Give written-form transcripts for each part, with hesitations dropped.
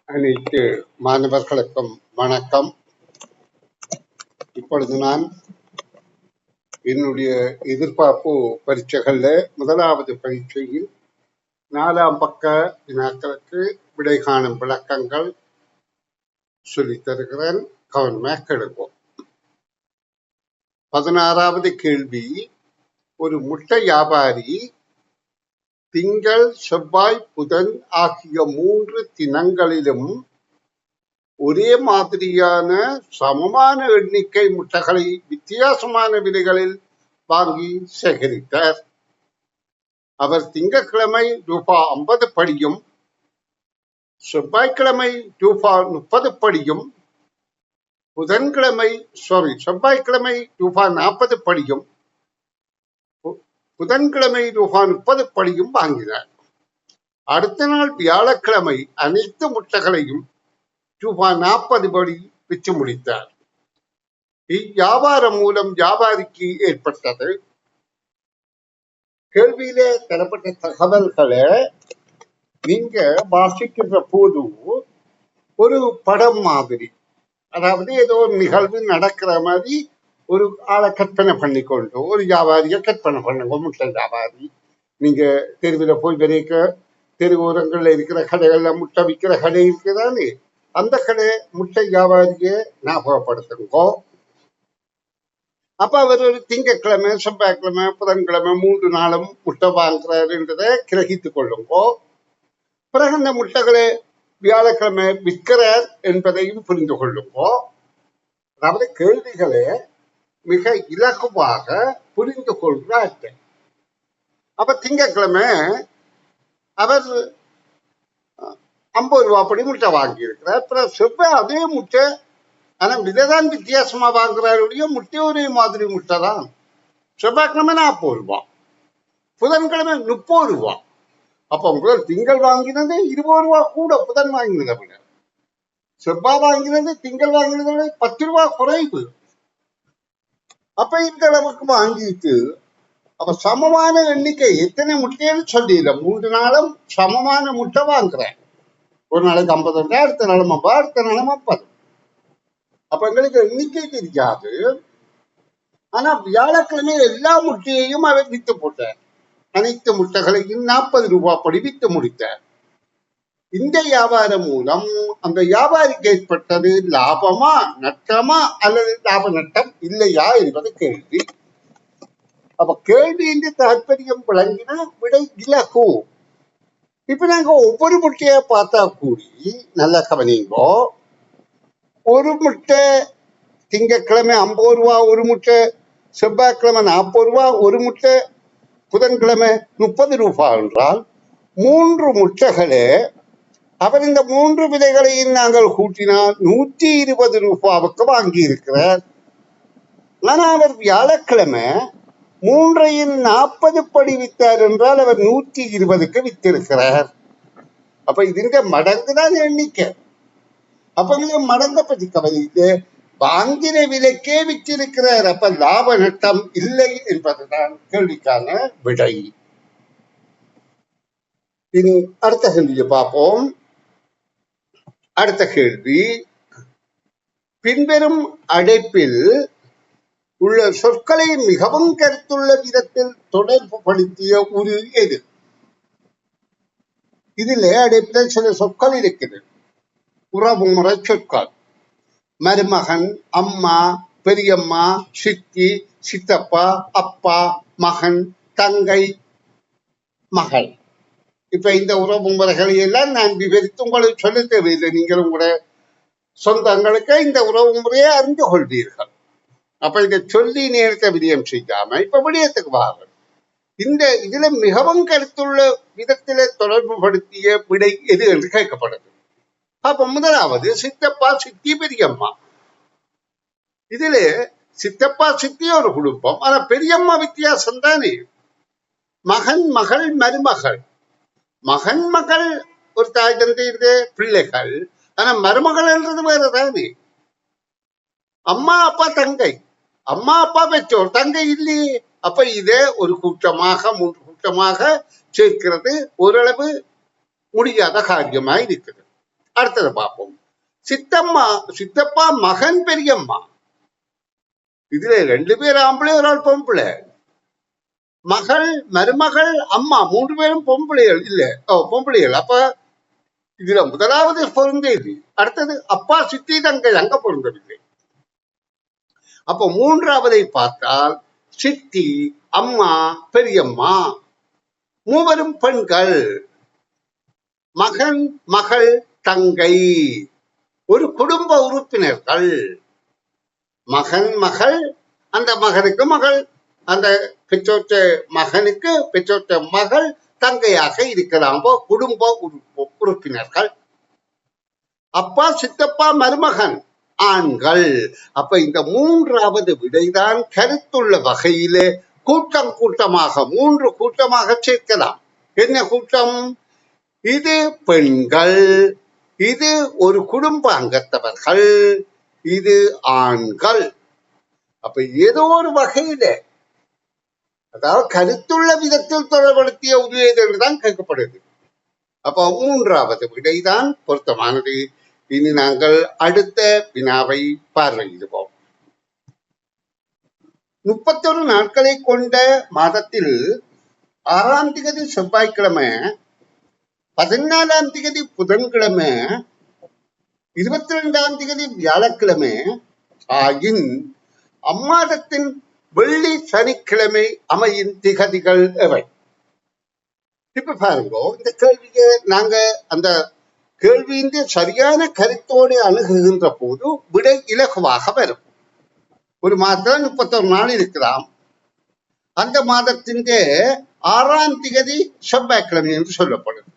அனைத்து மாணவர்களுக்கும் வணக்கம். இப்பொழுது நான் என்னுடைய எதிர்பார்ப்பு பரீட்சைகள்ல முதலாவது பரீட்சையில் 4ஆம் பக்க வினாக்களுக்கு விடை காணும் விளக்கங்கள் சொல்லித் தருகிறேன். கவனமாக கேளுவோம். 16வது கேள்வி, ஒரு முட்டை வியாபாரி திங்கள், செவ்வாய், புதன் ஆகிய 3 தினங்களிலும் ஒரே மாதிரியான சமமான எண்ணிக்கை முட்டைகளை வித்தியாசமான விலைகளில் வாங்கி சேகரித்தார். அவர் திங்கட்கிழமை ரூபாய் 50 படியும், செவ்வாய்க்கிழமை ரூபாய் 30 படியும், செவ்வாய்க்கிழமை ரூபாய் 40 படியும், புதன்கிழமை ரூபாய் 30 படியும் வாங்கினார். அடுத்த நாள் வியாழக்கிழமை அனைத்து முட்டைகளையும் ரூபாய் 40 படி விற்று முடித்தார். இவ்வியாபாரம் மூலம் வியாபாரிக்கு ஏற்பட்டது. கேள்வியிலே தரப்பட்ட தகவல்களை நீங்க வாசிக்கின்ற போது ஒரு படம் மாதிரி, அதாவது ஏதோ ஒரு நிகழ்வு நடக்கிற மாதிரி ஒரு ஆளை கற்பனை பண்ணிக்கொண்டு ஒரு வியாபாரியை கற்பனை பண்ணுங்க. முட்டை வியாபாரி, நீங்க தெருவில் போய் வரைக்க தெருவோரங்கள்ல இருக்கிற கடைகள்ல முட்டை விற்கிற கடை இருக்குதானே, அந்த கடை முட்டை வியாபாரியை ஞாபகப்படுத்துங்கோ. அப்ப அவர் ஒரு திங்கட்கிழமை, செவ்வாய்க்கிழமை, புதன்கிழமை 3 நாளும் முட்டை வாங்குறாருன்றதை கிரகித்துக் கொள்ளுங்கோ. பிறகு அந்த முட்டைகளை வியாழக்கிழமை விற்கிறார் என்பதையும் புரிந்து கொள்ளுங்கோ. அதாவது கேள்விகளை மிக இலகுவாக புரிந்து கொள்கிறார். அப்ப திங்கட்கிழமை அவர் 50 ரூபாய் படி முட்டை வாங்கி இருக்கிறார். அப்புறம் செவ்வாய் அதே முட்டை, ஆனா விதைதான் வித்தியாசமா வாங்குறாருடைய முட்டை ஒரே மாதிரி முட்டை தான். செவ்வாய்க்கிழமை 40 ரூபாய், புதன்கிழமை 30 ரூபாய். அப்ப உங்களுக்கு திங்கள் வாங்கினது 20 ரூபாய் கூட புதன் வாங்கினதை விட, செவ்வாய் வாங்கினது திங்கள் வாங்கினதை விட 10 ரூபாய் குறைவு. அப்ப இந்த அளவுக்கு வாங்கிட்டு அப்ப சமமான எண்ணிக்கை எத்தனை முட்டைன்னு சொல்லிடல, 3 நாளும் சமமான முட்டை வாங்குறேன். ஒரு நாளைக்கு 50 ரூபாய், அடுத்த நாளும் 50, அடுத்த நாளும் 50. அப்ப எங்களுக்கு எண்ணிக்கை தெரியாது. ஆனா வியாழக்கிழமை எல்லா முட்டையையும் அவர் வித்து போட்டார். அனைத்து முட்டைகளையும் 40 ரூபாய் படி வித்து முடித்தார். இந்த வியாபாரம் மூலம் அந்த வியாபாரிக்கு ஏற்பட்டது லாபமா நட்டமா அல்லது லாப நட்டம் இல்லையா என்பது கேள்வி. அப்ப கேள்வியின் தாற்பயம் விளங்கினா விடை இலகு. இப்ப நாங்க ஒவ்வொரு முட்டையை பார்த்தா கூடி நல்லா கவனிங்கோ. ஒரு முட்டை திங்கட்கிழமை 50 ரூபாய் ஒரு முட்டை, செவ்வாய்க்கிழமை 40 ரூபாய் ஒரு முட்டை, புதன்கிழமை 30 ரூபாய் என்றால் 3 முட்டைகளே அவர் இந்த 3 விலைகளையும் நாங்கள் கூட்டினால் 120 ரூபாவுக்கு வாங்கி இருக்கிறார். ஆனா அவர் வியாழக்கிழமை 3ஐயும் 40 படி வித்தார் என்றால் அவர் 120க்கு வித்திருக்கிறார். அப்ப இதுங்க மடங்குதான் எண்ணிக்கை. அப்ப மடங்க பற்றி கவனித்து வாங்கின விலைக்கே விற்றிருக்கிறார். அப்ப லாப நட்டம் இல்லை என்பதுதான் கேள்விக்கான விடை. இனி அடுத்த கேள்வியை பார்ப்போம். அடுத்த கேள்வி, பின்வரும் அடைப்பில் உள்ள சொற்களை மிகவும் கருத்துள்ள விதத்தில் தொடர்பு படுத்திய ஒரு எது? இதுல அடைப்பில் சில சொற்கள் இருக்கிறது, உறவுமுறை சொற்கள். மருமகன், அம்மா, பெரியம்மா, சித்தி, சித்தப்பா, அப்பா, மகன், தங்கை, மகள். இப்ப இந்த உறவு முறைகளை எல்லாம் நான் விவரித்து உங்களுக்கு சொல்ல தேவையில்லை. நீங்கள் உங்களுடைய சொந்தங்களுக்கு இந்த உறவு முறையை அறிந்து கொள்வீர்கள். அப்ப இதை சொல்லி நேரத்தை விடயம் செய்யாம இப்ப விடயத்துக்கு வாங்க. இதுல மிகவும் கருத்துள்ள விதத்தில தொடர்பு படுத்திய விடை எது என்று கேட்கப்படுது. அப்ப முதலாவது சித்தப்பா, சித்தி, பெரியம்மா. இதுல சித்தப்பா சித்தி ஒரு குடும்பம், ஆனா பெரியம்மா வித்தியாசம் தானே. மகன், மகள், மருமகள். மகன் மகள் ஒரு தாய் தந்தை பிள்ளைகள், ஆனா மருமகள் என்றது வேற தானே. அம்மா அப்பா தங்கை, அம்மா அப்பா பெற்றோர், தங்கை இல்லையே. அப்ப இதே ஒரு கூட்டமாக 3 கூட்டமாக சேர்க்கிறது ஓரளவு முடியாத காரியமாய் இருக்குது. அடுத்தது பார்ப்போம். சித்தம்மா சித்தப்பா மகன் பெரியம்மா, இதுல 2 பேர் ஆம்பளை, ஒரு ஆள் பொம்பளை. மகள் மருமகள் அம்மா, 3 பேரும் பொம்பளைகள் இல்ல, பொம்பளைகள். அப்ப இதுல முதலாவது பொருந்தது. அடுத்தது அப்பா சித்தி தங்கை, அங்க பொருந்தவில்லை. அப்ப மூன்றாவதை பார்த்தால் சித்தி, அம்மா, பெரியம்மா, மூவரும் பெண்கள். மகன் மகள் தங்கை, ஒரு குடும்ப உறுப்பினர்கள். மகன் மகள், அந்த மகனுக்கு மகள், அந்த பெற்றோற்ற மகனுக்கு பெற்றோற்ற மகள் தங்கையாக இருக்கலாம், குடும்ப உறுப்பினர்கள். அப்பா சித்தப்பா மருமகன் ஆண்கள். அப்ப இந்த மூன்றாவது விடைதான் கருத்துள்ள வகையிலே கூட்டம் கூட்டமாக 3 கூட்டமாக சேர்க்கலாம். என்ன கூட்டம்? இது பெண்கள், இது ஒரு குடும்ப அங்கத்தவர்கள், இது ஆண்கள். அப்ப ஏதோ ஒரு வகையில, அதாவது கருத்துள்ள விதத்தில் தொடர்படுத்திய உதவியது என்றுதான் கேட்கப்படுது. அப்ப மூன்றாவது விடைதான் பொருத்தமானது. இனி நாங்கள் அடுத்த வினாவை பார்வையிடுவோம். 31 நாட்களை கொண்ட மாதத்தில் 6ஆம் திகதி செவ்வாய்க்கிழமை, 14ஆம் திகதி புதன்கிழமை, 22ஆம் திகதி வியாழக்கிழமை ஆகின் அம்மாதத்தின் வெள்ளி சனிக்கிழமை அமையின் திகதிகள் எவை? இப்ப பாருங்க, இந்த கேள்வியை நாங்க அந்த கேள்வியின் சரியான கருத்தோடு அணுகுகின்ற போது விடை இலகுவாக வரும். ஒரு மாதத்துல 31 நாள் இருக்கலாம். அந்த மாதத்தின் 6ஆம் திகதி செவ்வாய்க்கிழமை என்று சொல்லப்படுது.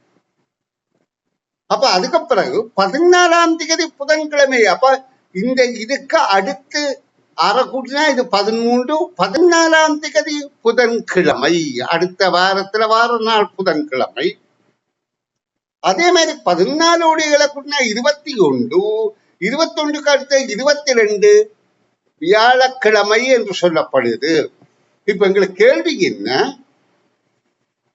அப்ப அதுக்கு பிறகு 14ஆம் திகதி புதன்கிழமை. அப்ப இந்த இதுக்கு அடுத்து அரை கூட்டினா இது 13. 14ஆம் திகதி புதன்கிழமை, அடுத்த வாரத்துல வார நாள் புதன்கிழமை. அதே மாதிரி 14 கூட்டினா 21. 21க்கு அடுத்த 22 வியாழக்கிழமை என்று சொல்லப்படுது. இப்ப எங்களுக்கு கேள்வி என்ன?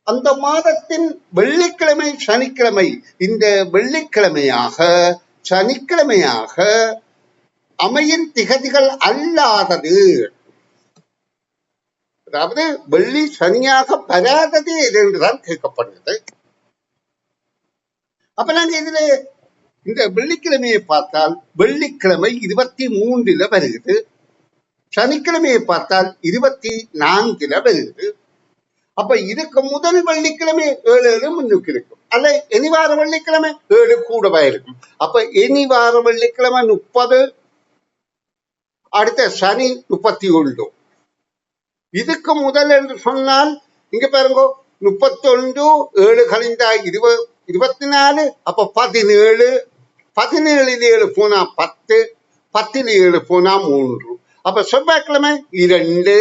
அந்த மாதத்தின் வெள்ளிக்கிழமை சனிக்கிழமை, இந்த வெள்ளிக்கிழமையாக சனிக்கிழமையாக அமையின் திகதிகள் அல்லாதது, அதாவது வெள்ளி சனியாக பெறாதது என்றுதான் கேட்கப்படுகிறது. அப்ப நாங்க இதுல இந்த வெள்ளிக்கிழமையை பார்த்தால் வெள்ளிக்கிழமை 23 வருகிறது, சனிக்கிழமையை பார்த்தால் 24 வருகிறது. அப்ப இதுக்கு முதல் வெள்ளிக்கிழமை 7 முன்னுக்கு இருக்கும், அல்ல எனிவார வெள்ளிக்கிழமை 7 கூடவா இருக்கும். அப்ப எனிவார வெள்ளிக்கிழமை 30, அடுத்த சனி 31. இதுக்கு முதல் என்று சொன்னால் இங்க பாருங்க, 31 7 கழிந்தா 24, அப்ப 17. 17 7 போனா 10, 10 7 போனா 3. அப்ப செவ்வாய்க்கிழமை 2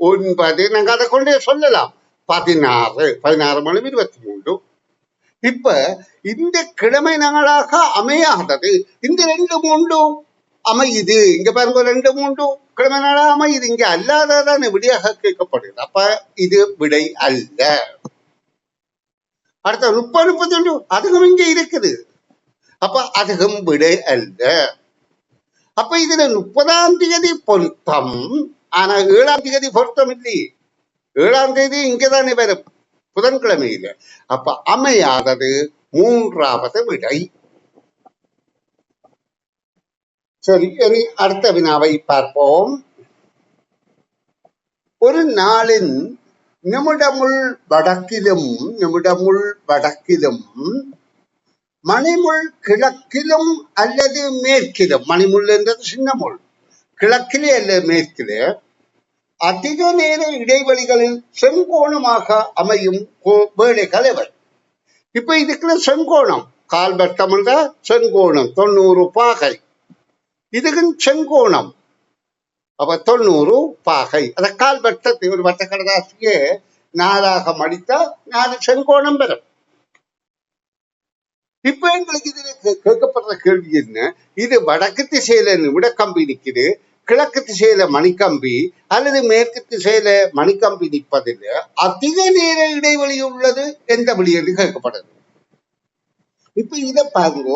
9, நாங்க அதை கொண்டே சொல்லலாம் 16. 16 மணி 23. இப்ப இந்த கிழமை நாளாக அமையாதது இந்த 2 3 அமையுது. இங்க பாருங்க, 2 3 கிழமை நாளா அமையுது, இங்க அல்லாததான் விடையாக கேட்கப்படுது. அப்ப இது விடை அல்ல. அடுத்த 30 31 அதுவும் இங்க இருக்குது, அப்ப அதுவும் விடை அல்ல. அப்ப இதுல 30ஆம் திகதி பொருத்தம், ஆனா 7ஆம் திகதி பொருத்தம் இல்லை. 7ஆம் தேதி இங்கதானே வரும், புதன்கிழமையில. அப்ப அமையாதது 3வது விடை. சரி, இனி அடுத்த வினாவை பார்ப்போம். ஒரு நாளின் நிமிடமுள் வடக்கிலும் மணிமுள் கிழக்கிலும் அல்லது மேற்கிலும், மணிமுள் என்றது சின்ன முள், கிழக்கிலே அல்லது மேற்கிலே அதிக நேர இடைவெளிகளில் செங்கோணமாக அமையும் வேலைகள் எவை? இப்ப இதுக்குள்ள செங்கோணம், கால்வட்டம் செங்கோணம் 90 பாகை, இதுக்கு செங்கோணம். அப்ப 90 பாகை. அத கால்வட்டத்தை ஒரு வட்ட கடதாசியே 4ஆக மடித்தா 4 செங்கோணம் பெறும். இப்ப எங்களுக்கு இதுல கேட்கப்படுற கேள்வி என்ன? இது வடக்கு திசையில நிமிடக்கம்பி நிக்குது, கிழக்கு திசையில மணிக்கம்பி அல்லது மேற்கு திசையில மணிக்கம்பி நிற்பதில்லை, அதிக நேர இடைவெளி உள்ளது எந்த வழி என்று கேட்கப்படுது. இப்ப இத பாருங்க,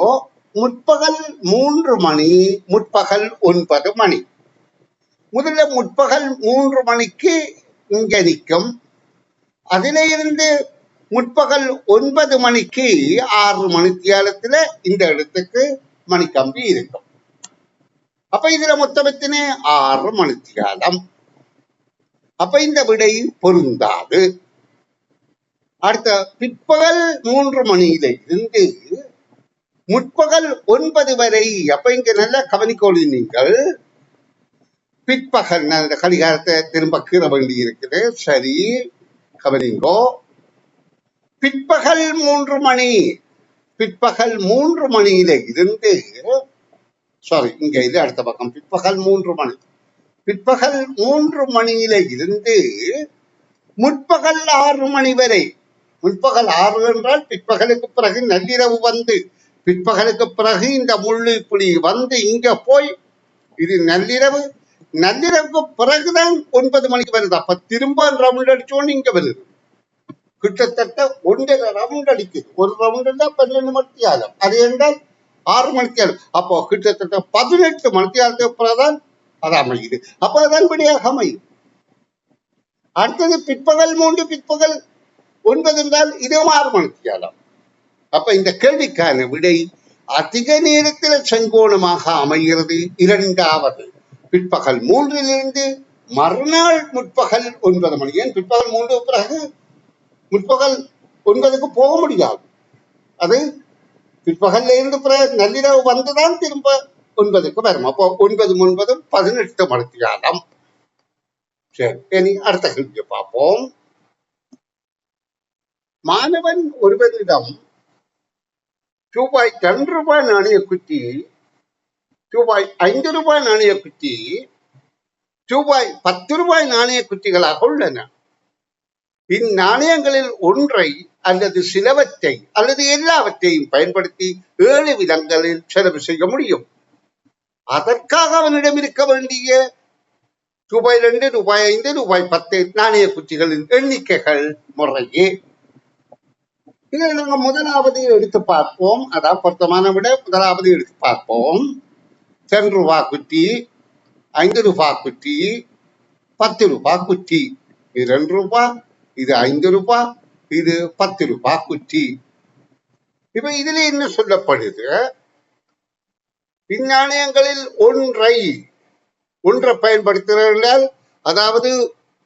முற்பகல் 3 மணி, முற்பகல் 9 மணி. முதல்ல முற்பகல் 3 மணிக்கு இங்க நிற்கும். அதில இருந்து முற்பகல் 9 மணிக்கு 6 மணித்தியாலத்துல இந்த இடத்துக்கு மணிக்கம்பி இருக்கும். அப்ப இதுல மொத்தம் எத்தனை? 6 மணித்தியாலம். அப்ப இந்த விடை பொருந்தாது. அடுத்த பிற்பகல் 3 மணியில இருந்து முற்பகல் 9 வரை. அப்ப இங்க நல்லா கவனிக்கோளி நீங்கள். பிற்பகல் கடிகாரத்தை திரும்ப கீழ வேண்டி இருக்குது. சரி, கவனிங்கோ. பிற்பகல் 3 மணி, பிற்பகல் 3 மணியில இருந்து, சாரி இங்க இது அடுத்த பக்கம். பிற்பகல் 3 மணி, பிற்பகல் 3 மணியில இருந்து முற்பகல் 6 மணி வரை. முற்பகல் 6 என்றால் பிற்பகலுக்கு பிறகு நள்ளிரவு வந்து, பிற்பகலுக்கு பிறகு இந்த முள்ளு இப்படி வந்து இங்க போய் இது நள்ளிரவு. நள்ளிரவுக்கு பிறகுதான் 9 மணிக்கு வருது. அப்ப திரும்ப ரவுண்ட் அடிச்சோன்னு இங்க வருது. கிட்டத்தட்ட 1.5 ரவுண்ட் அடிக்குது. ஒரு ரவுண்ட் இருந்தால் 12 மணித்தியாலம், அது என்றால் 6 மணித்தியாலம். அப்போ கிட்டத்தட்ட 18 மணித்தியாலத்துக்கு பிறகுதான் அது அமையுது. அப்ப அதான் விடையாக அமையும். அடுத்தது பிற்பகல் 3, பிற்பகல் 9 என்றால் இதுவும் 6 மணித்தியாலம். அப்ப இந்த கேள்விக்கான விடை அதிக நேரத்தில் செங்கோணமாக அமைகிறது. இரண்டாவது பிற்பகல் 3 மறுநாள் முற்பகல் 9 மணி. ஏன் பிற்பகல் 3 பிறகு முற்பகல் 9க்கு போக முடியாது. அது பிற்பகல்ல இருந்து பிறகு நள்ளிரவு வந்துதான் திரும்ப 9க்கு வரும். அப்போ 9 9 18 மணித்தியாலம். சரி, இனி அடுத்த கேள்வியை பார்ப்போம். மாணவன் ஒருவரிடம் ரூபாய் 2 நாணய குட்டி, ரூபாய் 5 நாணய குட்டி, ரூபாய் 10 நாணய குட்டிகளாக உள்ளன. இந்நாணயங்களில் ஒன்றை அல்லது சிலவற்றை அல்லது எல்லாவற்றையும் பயன்படுத்தி 7 விதங்களில் செலவு செய்ய முடியும். அதற்காக அவனிடம் இருக்க வேண்டிய ரூபாய் 2, ரூபாய் 5, ரூபாய் 10 நாணய குச்சிகளின் எண்ணிக்கைகள் முறையே. இதில் நாங்கள் முதலாவது எடுத்து பார்ப்போம். அதான் பொருத்தமான விட முதலாவது எடுத்து பார்ப்போம். 2 ரூபாய் குட்டி, 5 ரூபாய் குட்டி, 10 ரூபாய் குட்டி. இது 2 ரூபாய், இது 5 ரூபாய், இது 10 ரூபாய் குட்டி. இப்ப இதுல என்ன சொல்லப்படுது? இந்நாணயங்களில் ஒன்றை பயன்படுத்துகிறார்கள். அதாவது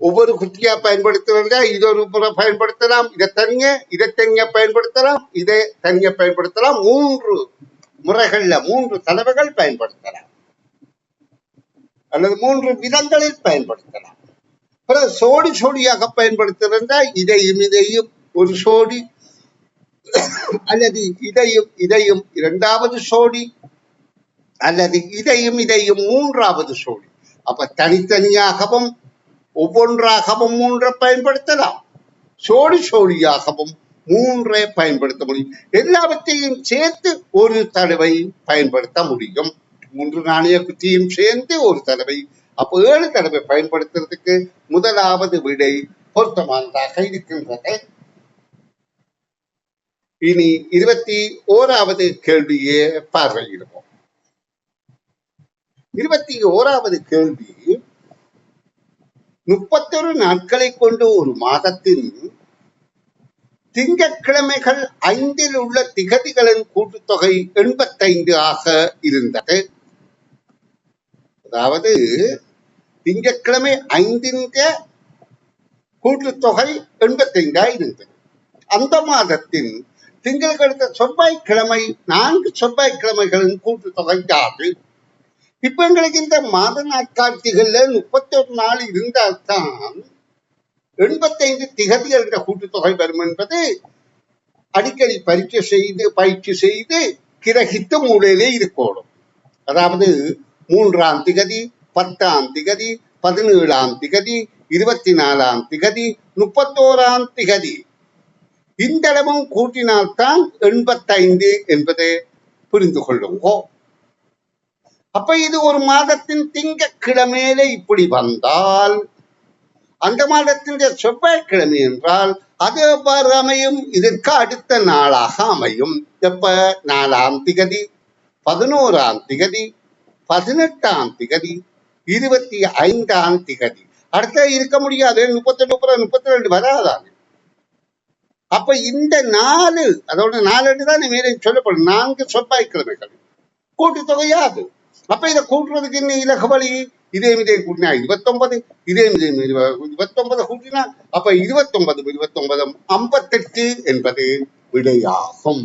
ஒவ்வொரு குட்டியா பயன்படுத்துகிறார்கள். இது ஒரு முறை பயன்படுத்தலாம், இதை தனியா பயன்படுத்தலாம், இதை தனியா பயன்படுத்தலாம். 3 முறைகள்ல 3 தடவைகள் பயன்படுத்தலாம் அல்லது 3 விதங்களில் பயன்படுத்தலாம். சோடி சோடியாக பயன்படுத்துகிறா இதையும் ஒரு சோடி, அல்லது இதையும் 2வது சோடி, அல்லது இதையும் 3வது சோடி. அப்ப தனித்தனியாகவும் ஒவ்வொன்றாகவும் 3 பயன்படுத்தலாம். சோடியாகவும் 3 பயன்படுத்த முடியும். எல்லாவற்றையும் சேர்த்து ஒரு தடவை பயன்படுத்த முடியும். 3 நாணய குச்சியும் சேர்ந்து ஒரு தடவை. அப்போ 7 தடவை பயன்படுத்துறதுக்கு முதலாவது விடை பொருத்தமானதாக இருக்கின்றது. இனி 21வது கேள்வியே பார்வையிடுவோம். 21வது கேள்வி, 31 நாட்களை கொண்டு ஒரு மாதத்தின் திங்கட்கிழமைகள் 5 உள்ள திகதிகளின் கூட்டுத்தொகை 85 ஆக இருந்தது. அதாவது திங்கட்கிழமை 5 கூட்டுத்தொகை 85 இருந்தது. அந்த மாதத்தின் திங்களுக்கு அடுத்த செவ்வாய்க்கிழமை 4 செவ்வாய்க்கிழமைகளின் கூட்டுத்தொகை யாது? இப்ப எங்களுக்கு இந்த மாத நாட்காட்சிகள்ல 31 நாள் இருந்தால்தான் 85 திகதிகள் கூட்டுத்தொகை வரும் என்பது அடிக்கடி பயிற்சி செய்து கிரகித்து மூலையிலே இருக்கணும். அதாவது 3ஆம் திகதி, 10ஆம் திகதி, 17ஆம் திகதி, 24ஆம் திகதி, 31ஆம் திகதி இந்த அளவும் கூட்டினால்தான் 85 என்பதை புரிந்து கொள்ளுங்கோ. அப்ப இது ஒரு மாதத்தின் திங்கட்கிழமையில இப்படி வந்தால், அந்த மாதத்தின் செவ்வாய்க்கிழமை என்றால் அது எவ்வாறு அமையும்? இதற்கு அடுத்த நாளாக அமையும். எப்ப? 4ஆம் திகதி. 11ஆம் திகதி, 18ஆம் திகதி, 25ஆம் திகதி. அடுத்த இருக்க முடியாது. 31, 32 வராதாங்க. அப்ப இந்த 4, அதோட 4 தான் மேலே சொல்லப்படும் 4 செவ்வாய்க்கிழமைகள் கூட்டுத்தொகையாது. அப்ப இதை கூட்டுறதுக்கு இன்னும் இலகு வழி. இதே கூட்டினா 29, இதே 29 கூட்டினா அப்ப 29 58 என்பது விடையாகும்.